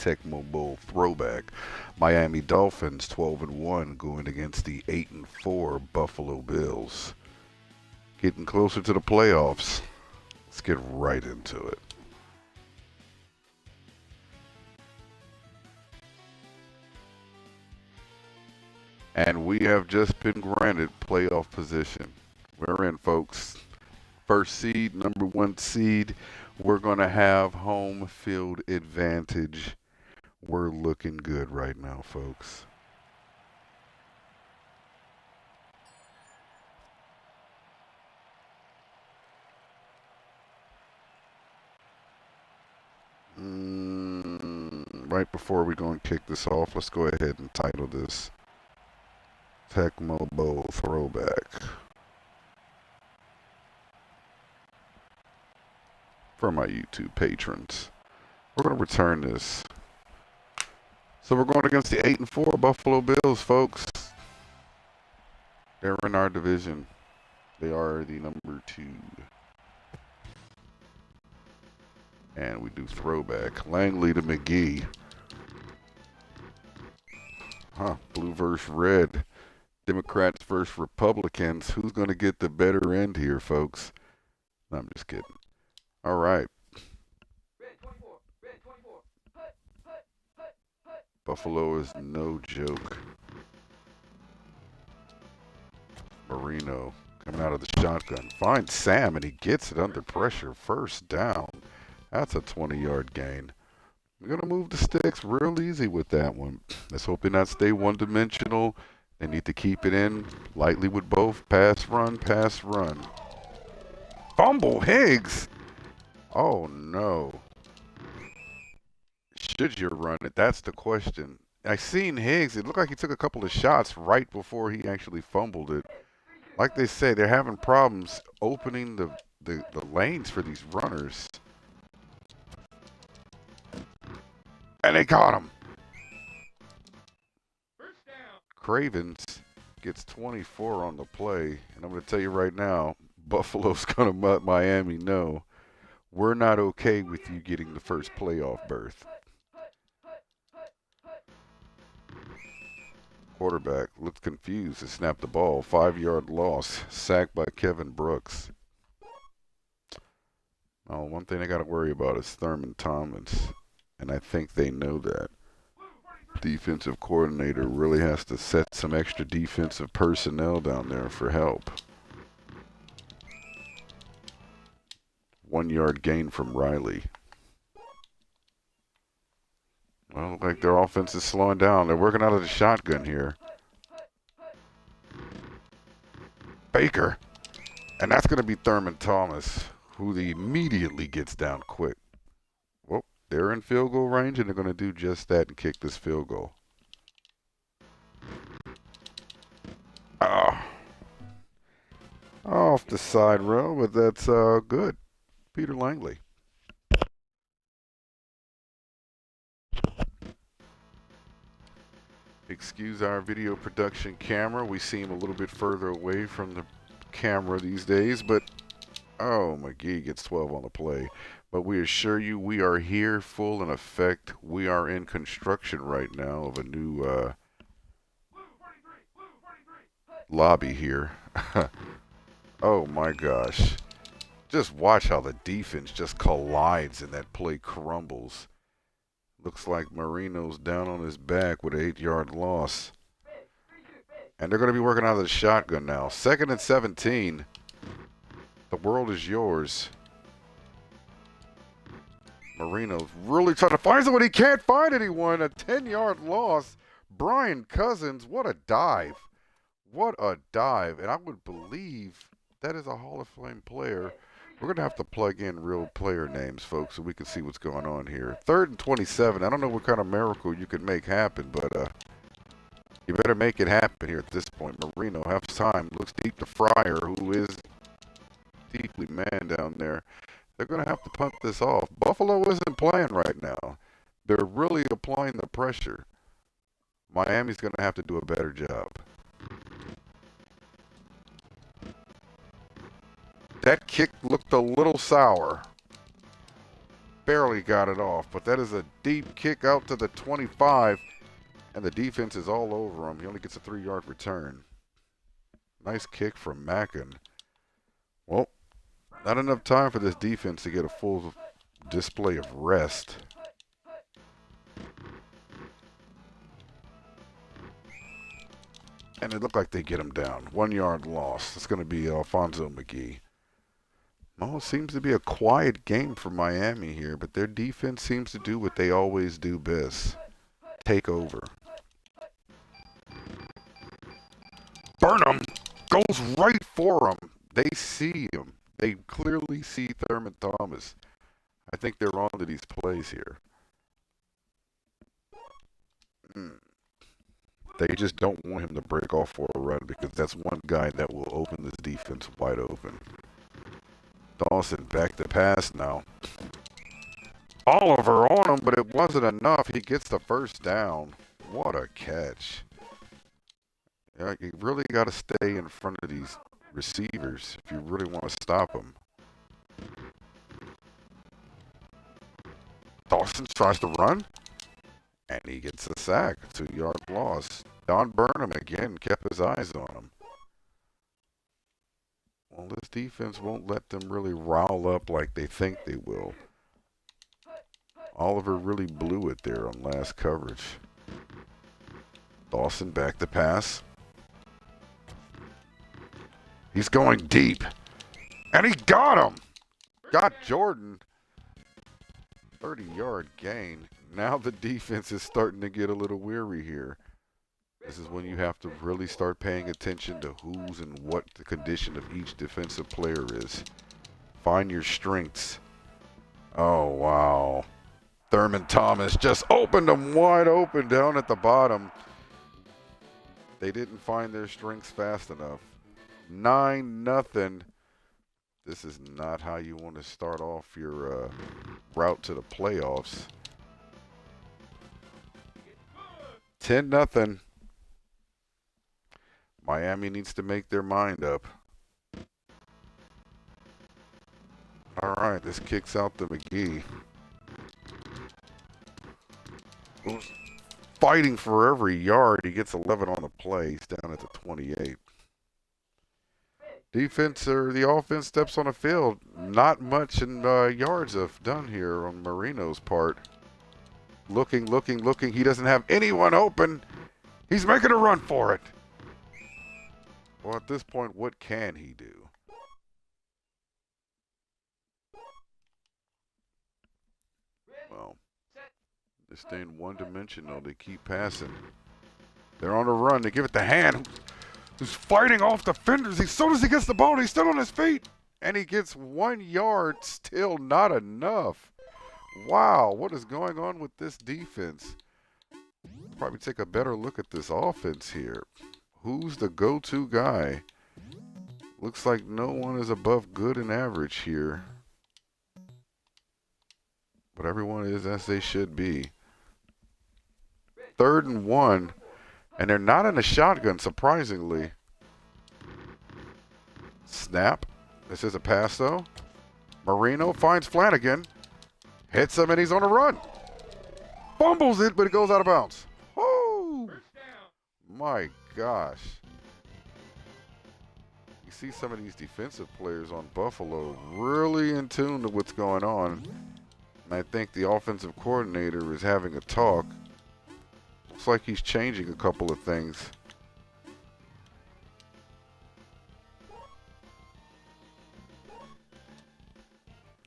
Tecmo Bowl Throwback. Miami Dolphins 12-1 going against the 8-4 Buffalo Bills. Getting closer to the playoffs. Let's get right into it. And we have just been granted playoff position. We're in, folks. First seed, number one seed. We're going to have home field advantage. We're looking good right now, folks. Right before we go and kick this off, let's go ahead and title this Tecmo Bowl Throwback. For my YouTube patrons. We're going to return this. So we're going against the 8-4 Buffalo Bills, folks. They're in our division. They are the number 2. And we do throwback. Langley to McGee. Blue versus red. Democrats versus Republicans. Who's going to get the better end here, folks? No, I'm just kidding. All right. Buffalo is no joke. Marino coming out of the shotgun. Finds Sam, and he gets it under pressure. First down. That's a 20-yard gain. We're going to move the sticks real easy with that one. Let's hope they not stay one-dimensional. They need to keep it in lightly with both. Pass, run, pass, run. Fumble, Higgs. Oh, no. Should you run it? That's the question. I seen Higgs. It looked like he took a couple of shots right before he actually fumbled it. Like they say, they're having problems opening the lanes for these runners. And they got him. Cravens gets 24 on the play. And I'm going to tell you right now, Buffalo's going to let Miami know we're not okay with you getting the first playoff berth. Quarterback looks confused to snap the ball. 5-yard loss. Sacked by Kevin Brooks. Oh, one thing I got to worry about is Thurman Thomas. And I think they know that. Defensive coordinator really has to set some extra defensive personnel down there for help. 1-yard gain from Riley. Well, look like their offense is slowing down. They're working out of the shotgun here. Baker. And that's going to be Thurman Thomas, who immediately gets down quick. Well, they're in field goal range, and they're going to do just that and kick this field goal. Off the side row, but that's good. Peter Langley. Excuse our video production camera. We seem a little bit further away from the camera these days, but McGee gets 12 on the play. But we assure you we are here full in effect. We are in construction right now of a new lobby here. Oh my gosh. Just watch how the defense just collides and that play crumbles. Looks like Marino's down on his back with an 8-yard loss. And they're going to be working out of the shotgun now. 2nd and 17. The world is yours. Marino's really trying to find someone. He can't find anyone. A 10-yard loss. Brian Cousins, what a dive. What a dive. And I would believe that is a Hall of Fame player. We're going to have to plug in real player names, folks, so we can see what's going on here. 3rd and 27. I don't know what kind of miracle you can make happen, but you better make it happen here at this point. Marino has time. Looks deep to Fryer, who is deeply manned down there. They're going to have to punt this off. Buffalo isn't playing right now. They're really applying the pressure. Miami's going to have to do a better job. That kick looked a little sour. barely got it off, but that is a deep kick out to the 25, and the defense is all over him. He only gets a 3-yard return. Nice kick from Mackin. Well, not enough time for this defense to get a full display of rest. And it looked like they get him down. 1-yard loss. It's going to be Alfonso McGee. Well, it seems to be a quiet game for Miami here, but their defense seems to do what they always do best. Take over. Burnham goes right for him. They see him. They clearly see Thurman Thomas. I think they're on to these plays here. They just don't want him to break off for a run because that's one guy that will open this defense wide open. Dawson back to pass now. Oliver on him, but it wasn't enough. He gets the first down. What a catch. Yeah, you really got to stay in front of these receivers if you really want to stop them. Dawson tries to run, and he gets a sack. 2-yard loss. Don Burnham again kept his eyes on him. Well, this defense won't let them really rile up like they think they will. Oliver really blew it there on last coverage. Dawson back to pass. He's going deep. And he got him. Got Jordan. 30-yard gain. Now the defense is starting to get a little weary here. This is when you have to really start paying attention to who's and what the condition of each defensive player is. Find your strengths. Oh, wow. Thurman Thomas just opened them wide open down at the bottom. They didn't find their strengths fast enough. 9-0. This is not how you want to start off your route to the playoffs. 10-0. Miami needs to make their mind up. All right, this kicks out to McGee. Who's fighting for every yard. He gets 11 on the play. He's down at the 28. Defense or the offense steps on the field. Not much in yards have done here on Marino's part. Looking. He doesn't have anyone open. He's making a run for it. Well, at this point, what can he do? Well, they're staying one-dimensional. They keep passing. They're on a run. They give it to Hand, who's fighting off defenders. As soon as he gets the ball, he's still on his feet. And he gets 1 yard, still not enough. Wow, what is going on with this defense? Probably take a better look at this offense here. Who's the go-to guy? Looks like no one is above good and average here. But everyone is as they should be. 3rd and 1. And they're not in a shotgun, surprisingly. Snap. This is a pass, though. Marino finds Flanagan. Hits him, and he's on a run. Fumbles it, but it goes out of bounds. Oh! My gosh. You see some of these defensive players on Buffalo really in tune to what's going on. And I think the offensive coordinator is having a talk. Looks like he's changing a couple of things.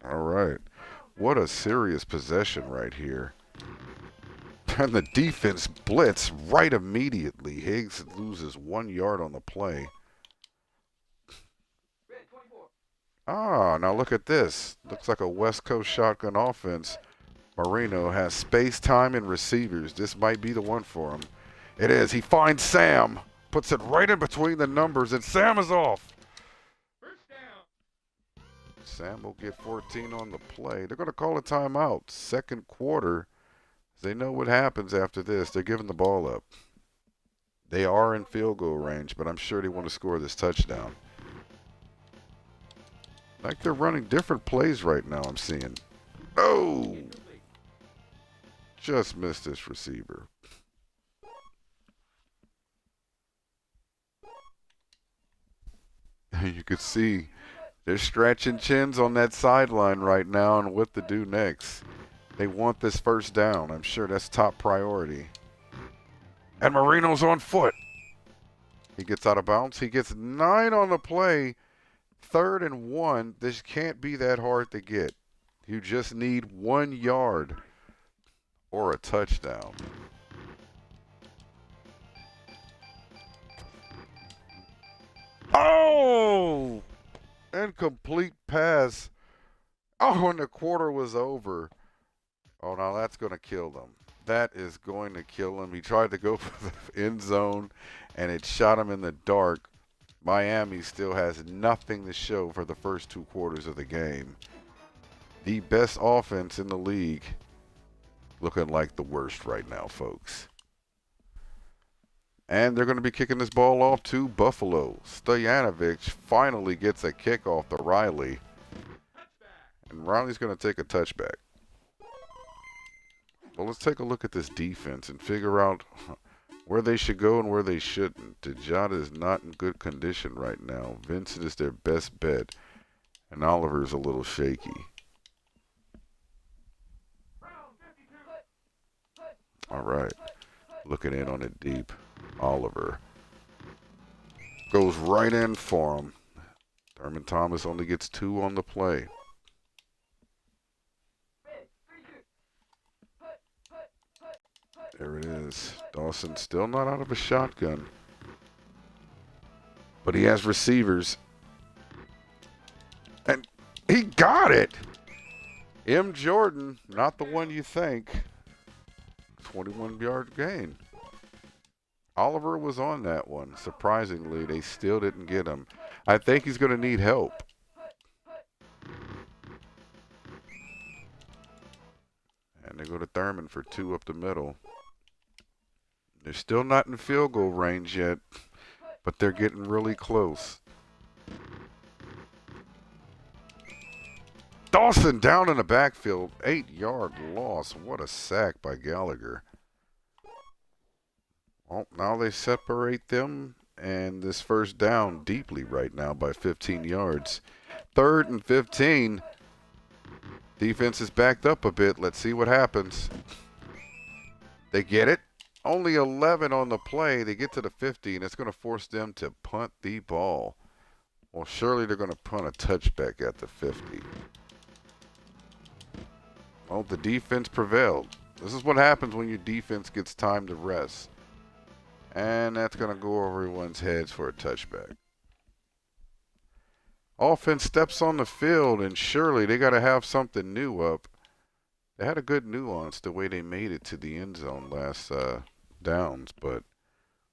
All right. What a serious possession right here. And the defense blitz right immediately. Higgs loses 1 yard on the play. Ah, now look at this. Looks like a West Coast shotgun offense. Marino has space, time, and receivers. This might be the one for him. It is. He finds Sam. Puts it right in between the numbers, and Sam is off. Sam will get 14 on the play. They're going to call a timeout. 2nd quarter. They know what happens after this. They're giving the ball up. They are in field goal range, but I'm sure they want to score this touchdown. Like they're running different plays right now, I'm seeing. Oh! Just missed this receiver. You could see they're stretching chins on that sideline right now and what to do next. They want this first down. I'm sure that's top priority. And Marino's on foot. He gets out of bounds. He gets 9 on the play. 3rd and 1. This can't be that hard to get. You just need 1 yard or a touchdown. Oh! Incomplete pass. Oh, and the quarter was over. Oh, now that's going to kill them. That is going to kill him. He tried to go for the end zone, and it shot him in the dark. Miami still has nothing to show for the first 2 quarters of the game. The best offense in the league looking like the worst right now, folks. And they're going to be kicking this ball off to Buffalo. Stojanovic finally gets a kickoff to Riley. And Riley's going to take a touchback. Well, let's take a look at this defense and figure out where they should go and where they shouldn't. Tejada is not in good condition right now. Vincent is their best bet. And Oliver's a little shaky. All right. Looking in on it deep. Oliver goes right in for him. Thurman Thomas only gets 2 on the play. There it is. Dawson still not out of a shotgun. But he has receivers. And he got it! M. Jordan, not the one you think. 21-yard gain. Oliver was on that one. Surprisingly, they still didn't get him. I think he's going to need help. And they go to Thurman for 2 up the middle. They're still not in field goal range yet, but they're getting really close. Dawson down in the backfield. 8-yard loss. What a sack by Gallagher. Well, now they separate them, and this first down deeply right now by 15 yards. 3rd and 15. Defense is backed up a bit. Let's see what happens. They get it. Only 11 on the play. They get to the 50, and it's going to force them to punt the ball. Well, surely they're going to punt a touchback at the 50. Well, the defense prevailed. This is what happens when your defense gets time to rest. And that's going to go over everyone's heads for a touchback. Offense steps on the field, and surely they got to have something new up. They had a good nuance the way they made it to the end zone last downs, but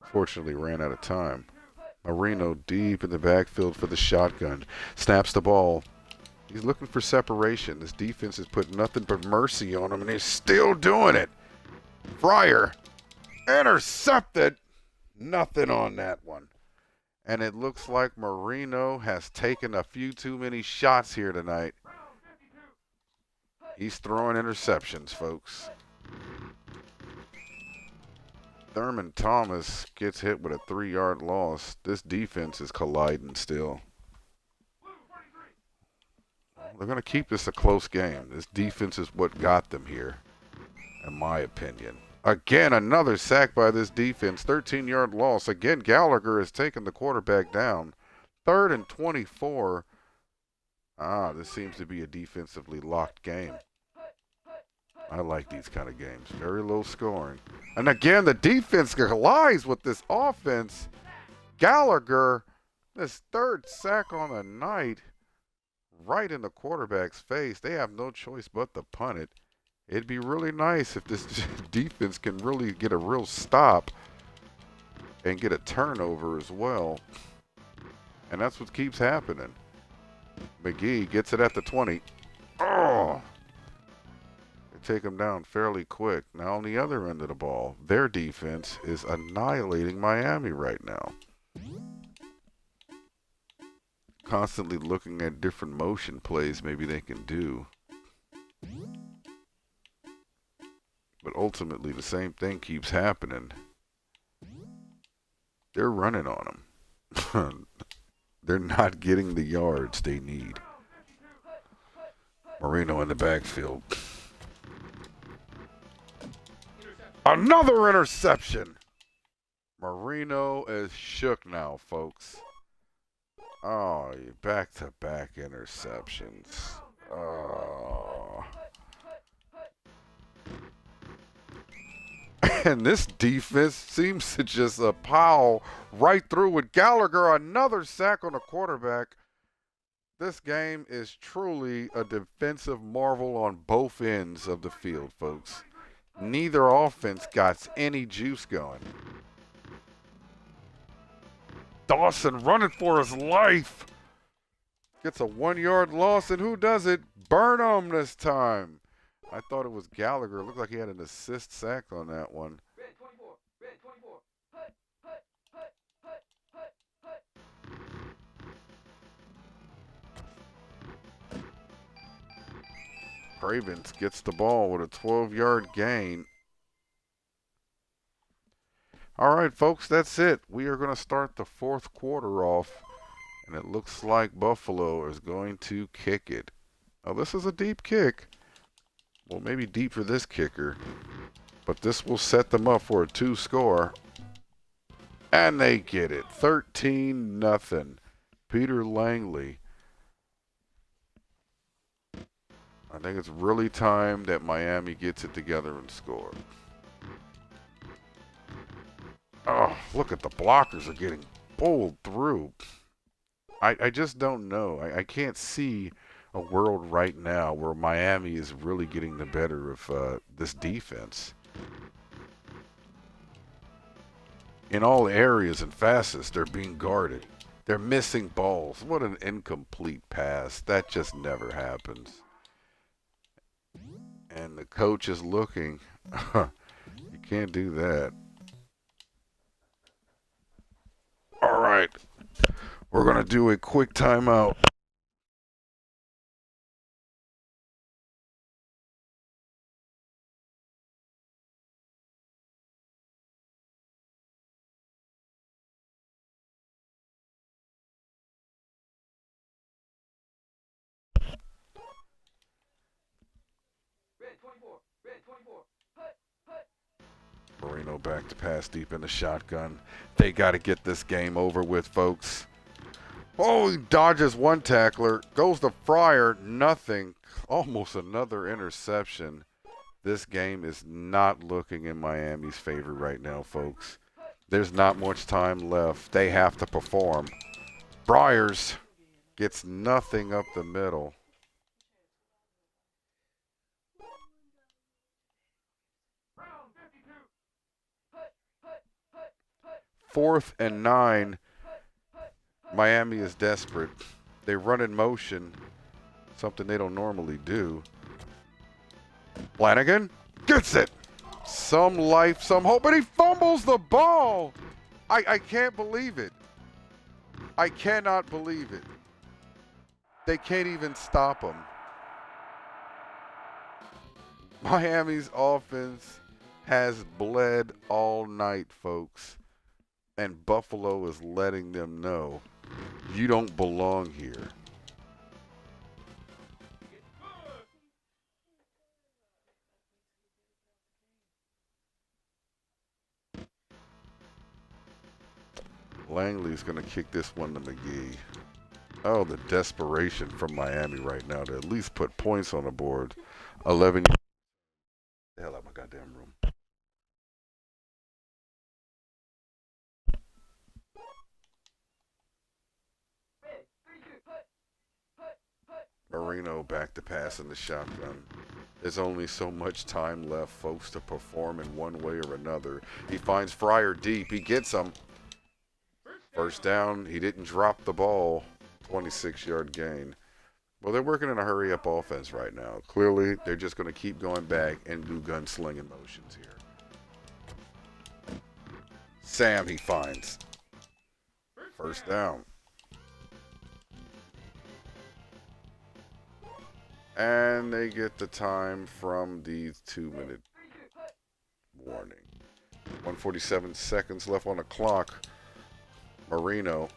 fortunately ran out of time. Marino deep in the backfield for the shotgun. Snaps the ball. He's looking for separation. This defense has put nothing but mercy on him, and he's still doing it. Fryer intercepted. Nothing on that one. And it looks like Marino has taken a few too many shots here tonight. He's throwing interceptions, folks. Thurman Thomas gets hit with a 3-yard loss. This defense is colliding still. They're going to keep this a close game. This defense is what got them here, in my opinion. Again, another sack by this defense. 13-yard loss. Again, Gallagher has taken the quarterback down. 3rd and 24. This seems to be a defensively locked game. I like these kind of games. Very low scoring. And again, the defense collides with this offense. Gallagher, this 3rd sack on the night, right in the quarterback's face. They have no choice but to punt it. It'd be really nice if this defense can really get a real stop and get a turnover as well. And that's what keeps happening. McGee gets it at the 20. Oh! They take him down fairly quick. Now on the other end of the ball, their defense is annihilating Miami right now. Constantly looking at different motion plays maybe they can do. But ultimately, the same thing keeps happening. They're running on them. They're not getting the yards they need. Marino in the backfield. Another interception. Marino is shook now, folks. Oh, back-to-back interceptions. Oh. And this defense seems to just pile right through with Gallagher. Another sack on the quarterback. This game is truly a defensive marvel on both ends of the field, folks. Neither offense got any juice going. Dawson running for his life. Gets a 1-yard loss, and who does it? Burnham this time. I thought it was Gallagher. It looked like he had an assist sack on that one. Cravens gets the ball with a 12-yard gain. All right, folks, that's it. We are going to start the fourth quarter off, and it looks like Buffalo is going to kick it. Oh, this is a deep kick. Well, maybe deep for this kicker, but this will set them up for a 2-score. And they get it, 13-0. Peter Langley. I think it's really time that Miami gets it together and score. Oh, look at the blockers are getting bowled through. I just don't know. I can't see a world right now where Miami is really getting the better of this defense. In all areas and facets, they're being guarded. They're missing balls. What an incomplete pass. That just never happens. And the coach is looking. You can't do that. All right. We're going to do a quick timeout. Marino back to pass deep in the shotgun. They got to get this game over with, folks. Oh, he dodges one tackler. Goes to Fryer. Nothing. Almost another interception. This game is not looking in Miami's favor right now, folks. There's not much time left. They have to perform. Bryars gets nothing up the middle. Fourth and 9. Miami is desperate. They run in motion, something they don't normally do. Flanagan gets it. Some life, some hope, but he fumbles the ball. I can't believe it. I cannot believe it. They can't even stop him. Miami's offense has bled all night, folks. And Buffalo is letting them know, you don't belong here. Langley's going to kick this one to McGee. Oh, the desperation from Miami right now to at least put points on the board. 11. The hell out of my goddamn room. Marino back to pass in the shotgun. There's only so much time left, folks, to perform in one way or another. He finds Fryer deep. He gets him. First down. He didn't drop the ball. 26-yard gain. Well, they're working in a hurry-up offense right now. Clearly, they're just going to keep going back and do gunslinging motions here. Sam, he finds. First down. And they get the time from the 2-minute 147 seconds left on the clock. Marino.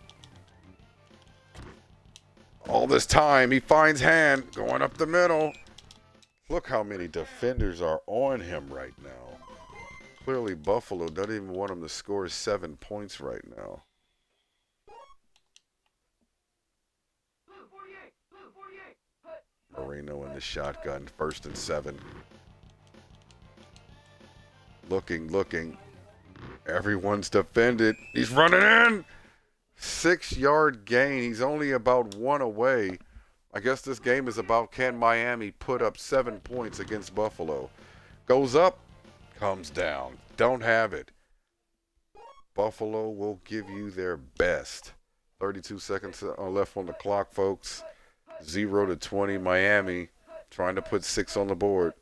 All this time, he finds Hand going up the middle. Look how many defenders are on him right now. Clearly, Buffalo doesn't even want him to score 7 points right now. Marino in the shotgun, 1st and 7. Looking. Everyone's defended. He's running in. 6-yard gain. He's only about 1 away. I guess this game is about, can Miami put up 7 points against Buffalo? Goes up, comes down. Don't have it. Buffalo will give you their best. 32 seconds left on the clock, folks. 0-20 Miami, trying to put 6 on the board.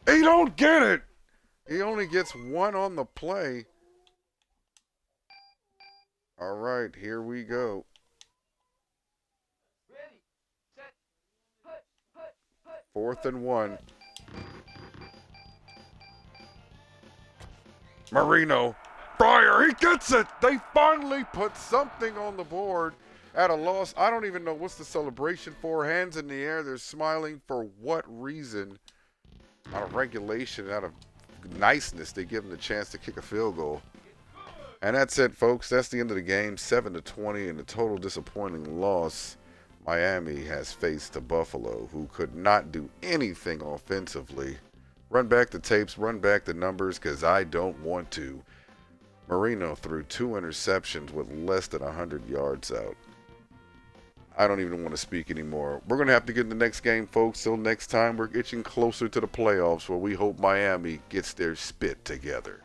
He don't get it. He only gets 1 on the play. All right, here we go. 4th and 1. Marino. Fryer, he gets it. They finally put something on the board at a loss. I don't even know what's the celebration for. Hands in the air. They're smiling for what reason? Out of regulation, out of niceness, they give them the chance to kick a field goal. And that's it, folks. That's the end of the game. 7-20 in a total disappointing loss. Miami has faced the Buffalo, who could not do anything offensively. Run back the tapes, run back the numbers, because I don't want to. Marino threw 2 interceptions with less than 100 yards out. I don't even want to speak anymore. We're going to have to get in the next game, folks. Till next time, we're itching closer to the playoffs, where we hope Miami gets their spit together.